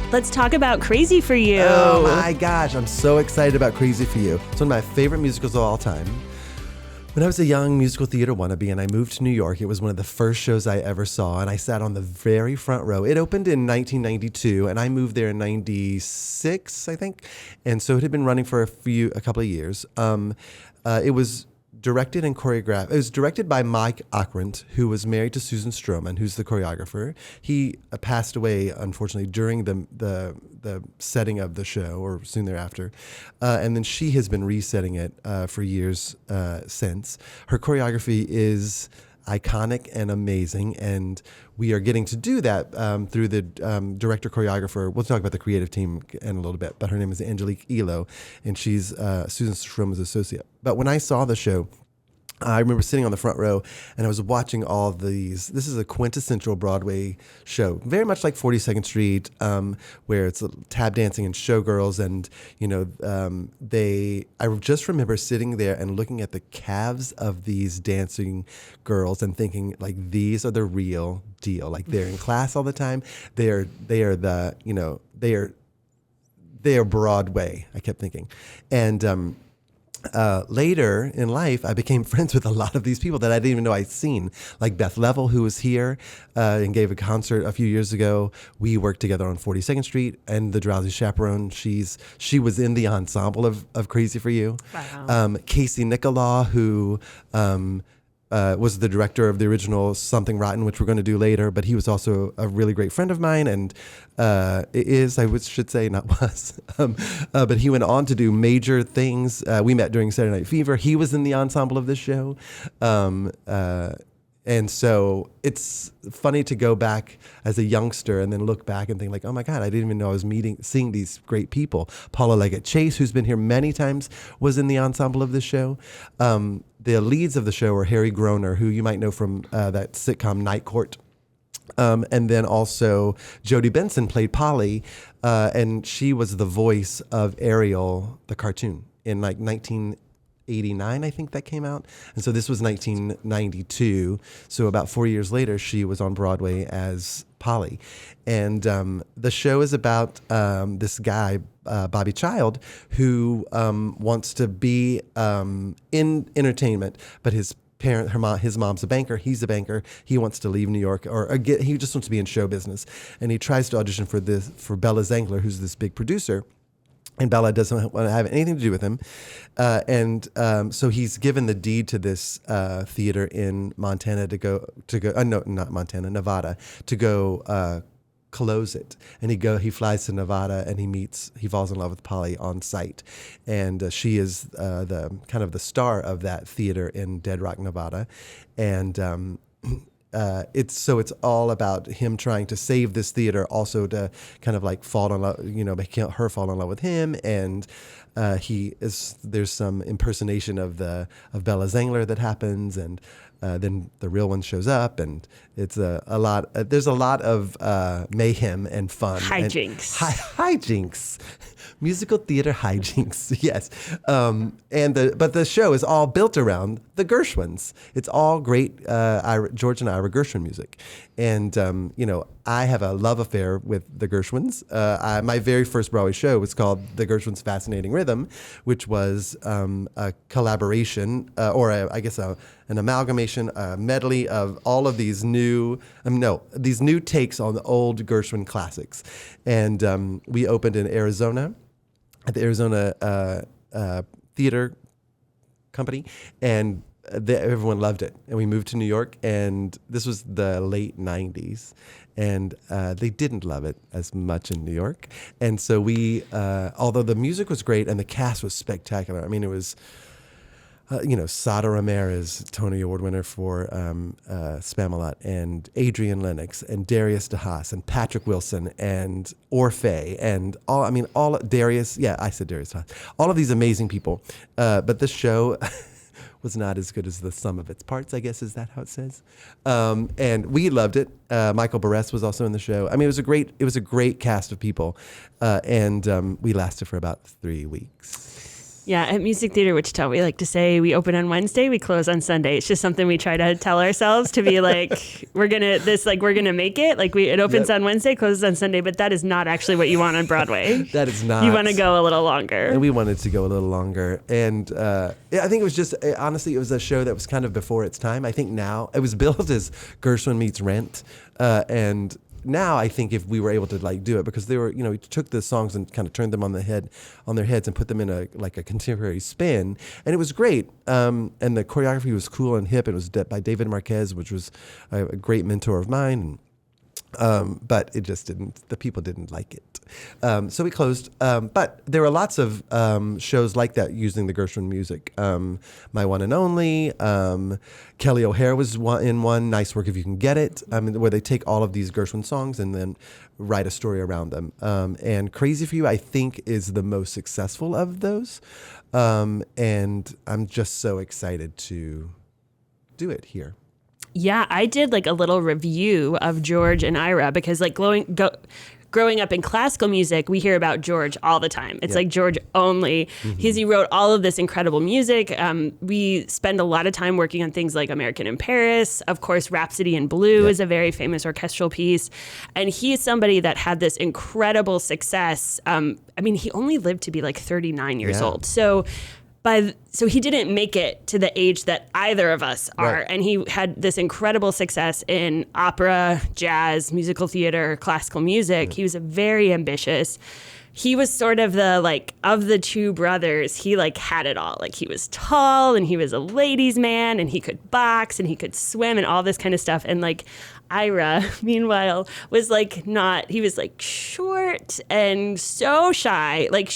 Let's talk about Crazy for You. Oh my gosh, I'm so excited about Crazy for You. It's one of my favorite musicals of all time. When I was a young musical theater wannabe and I moved to New York, it was one of the first shows I ever saw, and I sat on the very front row. It opened in 1992, and I moved there in 96, I think. And so it had been running for a couple of years. It was directed and choreographed. It was directed by Mike Ockrent, who was married to Susan Stroman, who's the choreographer. He passed away, unfortunately, during the setting of the show, or soon thereafter. And then she has been resetting it for years since. Her choreography is iconic and amazing, and we are getting to do that through the director choreographer. We'll talk about the creative team in a little bit, but her name is Angelique Elo, and she's Susan Stroman's associate. But when I saw the show, I remember sitting on the front row and I was watching all these. This is a quintessential Broadway show, very much like 42nd Street, where it's tap dancing and showgirls. And, I just remember sitting there and looking at the calves of these dancing girls and thinking, like, these are the real deal. Like, they're in class all the time. They are Broadway, I kept thinking. And, later in life, I became friends with a lot of these people that I didn't even know I'd seen, like Beth Level, who was here and gave a concert a few years ago. We worked together on 42nd Street and The Drowsy Chaperone. She was in the ensemble of Crazy for You. Wow. Casey Nicolau, who was the director of the original Something Rotten, which we're going to do later, but he was also a really great friend of mine, and should say, not was. But he went on to do major things. We met during Saturday Night Fever. He was in the ensemble of this show. And so it's funny to go back as a youngster and then look back and think, like, oh my God, I didn't even know I was seeing these great people. Paula Leggett-Chase, who's been here many times, was in the ensemble of this show. The leads of the show are Harry Groner, who you might know from that sitcom Night Court. And then also Jodie Benson played Polly, and she was the voice of Ariel, the cartoon, in like 1989, I think that came out. And so this was 1992. So about 4 years later, she was on Broadway as Polly. And the show is about this guy, Bobby Child, who wants to be in entertainment, but his mom's a banker. He's a banker. He wants to leave New York, he just wants to be in show business. And he tries to audition for Bella Zangler, who's this big producer. And Bella doesn't want to have anything to do with him. So he's given the deed to this theater in Montana Nevada, to go close it. And he flies to Nevada and he falls in love with Polly on site. And she is the kind of the star of that theater in Dead Rock, Nevada. And it's all about him trying to save this theater, also to kind of like fall in love, make her fall in love with him. And there's some impersonation of Bella Zangler that happens, and then the real one shows up, and it's a lot. There's a lot of mayhem and fun. Hijinks. Hijinks. Musical theater hijinks, yes. But the show is all built around the Gershwins. It's all great George and Ira Gershwin music. And, I have a love affair with the Gershwins. My very first Broadway show was called The Gershwins' Fascinating Rhythm, which was a collaboration, an amalgamation, a medley of all of these new takes on the old Gershwin classics. And we opened in Arizona, at the Arizona Theater Company, and everyone loved it. And we moved to New York, and this was the late 90s, and they didn't love it as much in New York. And so we, although the music was great and the cast was spectacular, I mean, it was, Sada Ramirez, Tony Award winner for Spamalot, and Adrian Lennox, and Darius DeHaas, and Patrick Wilson, and Orfeh, and all Darius, I said Darius DeHaas, all of these amazing people. But this show was not as good as the sum of its parts, I guess. Is that how it says? And we loved it. Michael Barres was also in the show. I mean, it was a great cast of people. And we lasted for about 3 weeks. Yeah, at Music Theater Wichita, we like to say we open on Wednesday, we close on Sunday. It's just something we try to tell ourselves to be like, we're gonna make it. Like it opens on Wednesday, closes on Sunday, but that is not actually what you want on Broadway. That is not. You want to go a little longer. And we wanted to go a little longer. And I think it was just, honestly, it was a show that was kind of before its time. I think now, it was billed as Gershwin meets Rent. And now I think if we were able to like do it, because they were, we took the songs and kind of turned them on their heads and put them in a contemporary spin, and it was great. And the choreography was cool and hip. It was by David Marquez, which was a great mentor of mine. But it just didn't. The people didn't like it, so we closed. But there were lots of shows like that using the Gershwin music. My One and Only, Kelly O'Hare was in one. Nice Work If You Can Get It. Where they take all of these Gershwin songs and then write a story around them. And Crazy for You, I think, is the most successful of those. And I'm just so excited to do it here. Yeah, I did like a little review of George and Ira because like growing up in classical music, we hear about George all the time. It's like George only. Mm-hmm. He wrote all of this incredible music. We spend a lot of time working on things like American in Paris. Of course, Rhapsody in Blue is a very famous orchestral piece. And he's somebody that had this incredible success. He only lived to be like 39 years old. So he didn't make it to the age that either of us are. Right. And he had this incredible success in opera, jazz, musical theater, classical music. He was very ambitious. He was sort of of the two brothers, he had it all. Like he was tall and he was a ladies' man and he could box and he could swim and all this kind of stuff. And Ira, meanwhile, was he was short and so shy. Like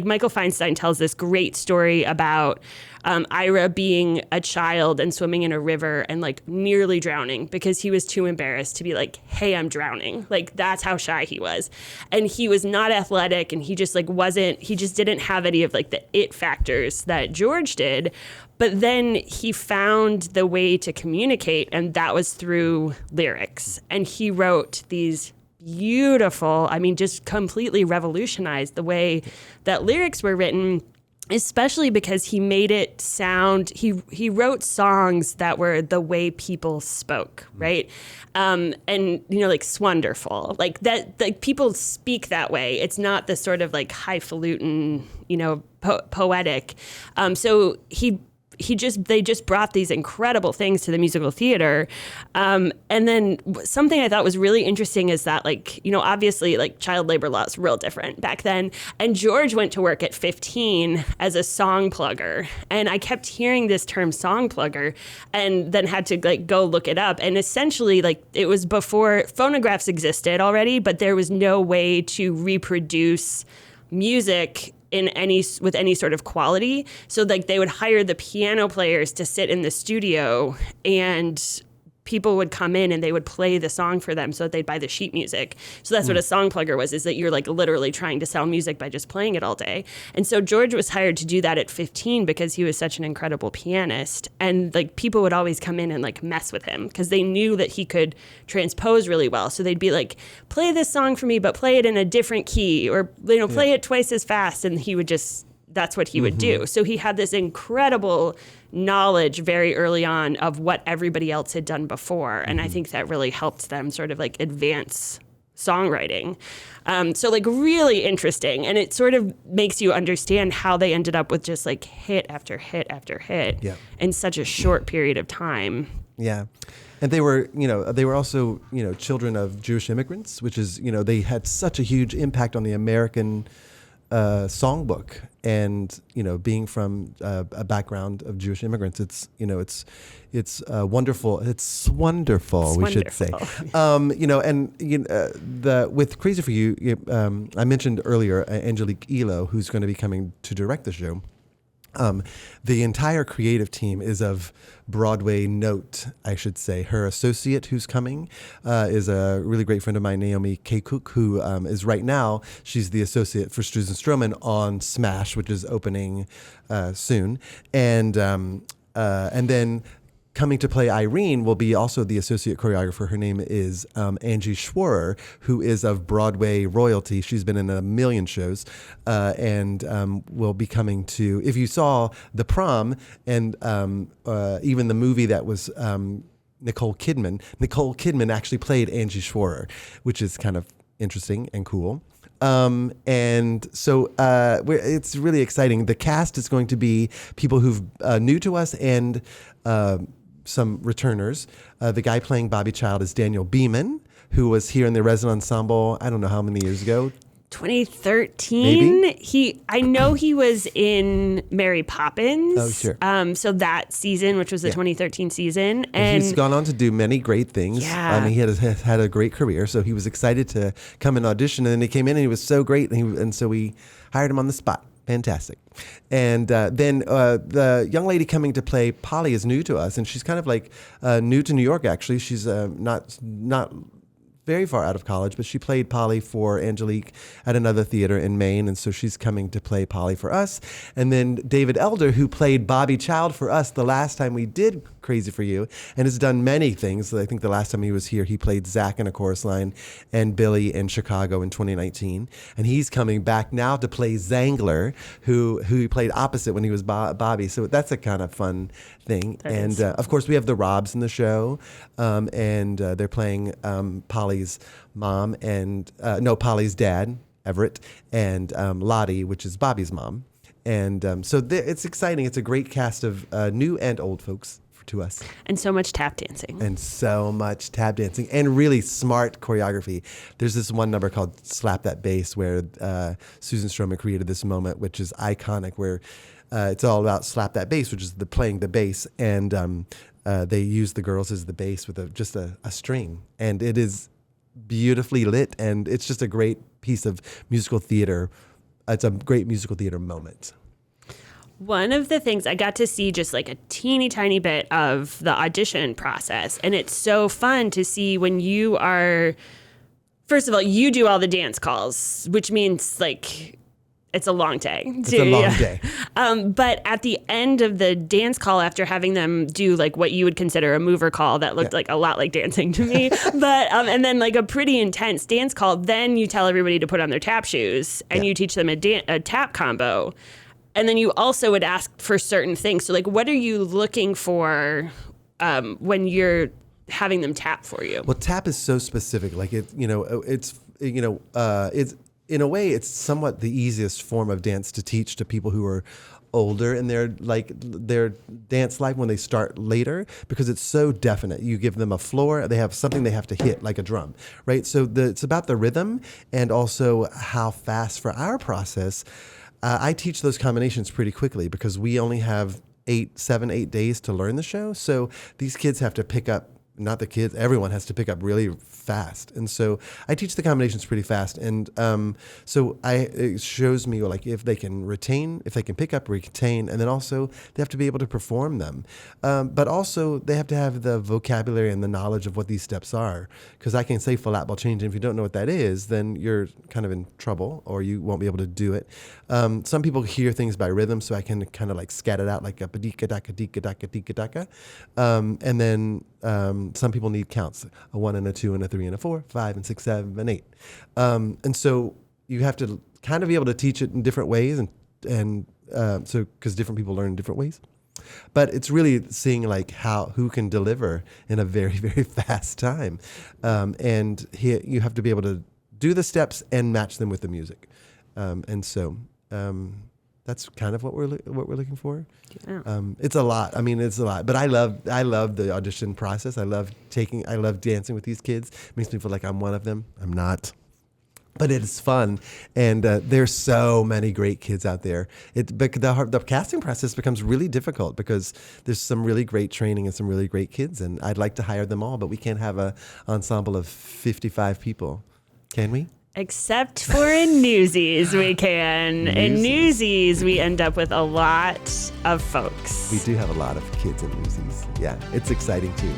Michael Feinstein tells this great story about Ira being a child and swimming in a river and nearly drowning because he was too embarrassed to be hey, I'm drowning. That's how shy he was. And he was not athletic and he just he just didn't have any of the it factors that George did. But then he found the way to communicate, and that was through lyrics. And he wrote these beautiful, just completely revolutionized the way that lyrics were written, especially because he made it sound, he wrote songs that were the way people spoke, right? And, Swonderful, that people speak that way. It's not the sort of highfalutin, poetic. So they just brought these incredible things to the musical theater. And then something I thought was really interesting is that obviously child labor law is real different back then. And George went to work at 15 as a song plugger. And I kept hearing this term song plugger and then had to go look it up. And essentially it was before phonographs existed already, but there was no way to reproduce music with any sort of quality. So they would hire the piano players to sit in the studio and people would come in and they would play the song for them so that they'd buy the sheet music. So that's what a song plugger was, is that you're literally trying to sell music by just playing it all day. And so George was hired to do that at 15 because he was such an incredible pianist. And people would always come in and mess with him because they knew that he could transpose really well. So they'd be play this song for me, but play it in a different key, or play it twice as fast. And he would that's what he would do. So he had this incredible knowledge very early on of what everybody else had done before. And I think that really helped them sort of advance songwriting. So really interesting. And it sort of makes you understand how they ended up with just hit after hit after hit in such a short period of time. Yeah. And they were also, children of Jewish immigrants, which is, they had such a huge impact on the American songbook. And being from a background of Jewish immigrants, it's wonderful. It's wonderful, we should say. With Crazy for You, I mentioned earlier Angelique Elo, who's going to be coming to direct the show. The entire creative team is of Broadway note, I should say. Her associate who's coming is a really great friend of mine, Naomi Kakuk, who is right now, she's the associate for Struzen Stroman on Smash, which is opening soon. And then coming to play Irene will be also the associate choreographer. Her name is Angie Schworer, who is of Broadway royalty. She's been in a million shows and will be coming to, if you saw The Prom and even the movie that was Nicole Kidman actually played Angie Schworer, which is kind of interesting and cool. And so it's really exciting. The cast is going to be people who've new to us and some returners. The guy playing Bobby Child is Daniel Beeman, who was here in the Resident Ensemble, I don't know how many years ago. 2013. Maybe? I know he was in Mary Poppins. Oh, sure. So that season, which was the 2013 season. And he's gone on to do many great things. Yeah. He has had a great career, so he was excited to come and audition. And then he came in and he was so great, and so we hired him on the spot. Fantastic. And then the young lady coming to play Polly is new to us, and she's kind of like new to New York, actually. She's not very far out of college, but she played Polly for Angelique at another theater in Maine, and so she's coming to play Polly for us. And then David Elder, who played Bobby Child for us the last time we did Crazy for You, and has done many things. I think the last time he was here, he played Zach in A Chorus Line and Billy in Chicago in 2019. And he's coming back now to play Zangler, who he played opposite when he was Bobby. So that's a kind of fun thing. And of course, we have the Robs in the show, and they're playing Polly's mom and Polly's dad, Everett, and Lottie, which is Bobby's mom. And so it's exciting. It's a great cast of new and old folks to us. And so much tap dancing. And really smart choreography. There's this one number called Slap That Bass where Susan Stroman created this moment, which is iconic, where it's all about slap that bass, which is playing the bass. And they use the girls as the bass with just a string. And it is beautifully lit, and it's just a great piece of musical theater. It's a great musical theater moment. One of the things I got to see just like a teeny tiny bit of the audition process. And it's so fun to see when you are, first of all, you do all the dance calls, which means like it's a long day. It's a long day. But at the end of the dance call, after having them do like what you would consider a mover call that looked like a lot like dancing to me, but and then like a pretty intense dance call, then you tell everybody to put on their tap shoes and you teach them a tap combo. And then you also would ask for certain things. So, like, what are you looking for when you're having them tap for you? Well, tap is so specific. Like, it's in a way, it's somewhat the easiest form of dance to teach to people who are older in their dance life when they start later, because it's so definite. You give them a floor, they have something they have to hit, like a drum, right? So it's about the rhythm and also how fast for our process. I teach those combinations pretty quickly because we only have 8 days to learn the show. So these kids have to pick up, not the kids, everyone has to pick up really fast. And so I teach the combinations pretty fast. And it shows me like if they can retain, if they can pick up, retain, and then also they have to be able to perform them. But also they have to have the vocabulary and the knowledge of what these steps are. Because I can say flat ball change, and if you don't know what that is, then you're kind of in trouble or you won't be able to do it. Some people hear things by rhythm, so I can kind of like scat it out like a padika daka dika daka dika daka. And then some people need counts, a 1 and a 2 and a 3 and a 4, 5 and 6, 7 and 8. And so you have to kind of be able to teach it in different ways, and so because different people learn in different ways. But it's really seeing like who can deliver in a very, very fast time. And here you have to be able to do the steps and match them with the music. And so that's kind of what we're looking for. Yeah. It's a lot. I mean, it's a lot. But I love the audition process. I love dancing with these kids. It makes me feel like I'm one of them. I'm not. But it's fun, and there's so many great kids out there. The casting process becomes really difficult because there's some really great training and some really great kids, and I'd like to hire them all, but we can't have an ensemble of 55 people, can we? Except for in Newsies, we can. In Newsies, we end up with a lot of folks. We do have a lot of kids in Newsies. Yeah, it's exciting too.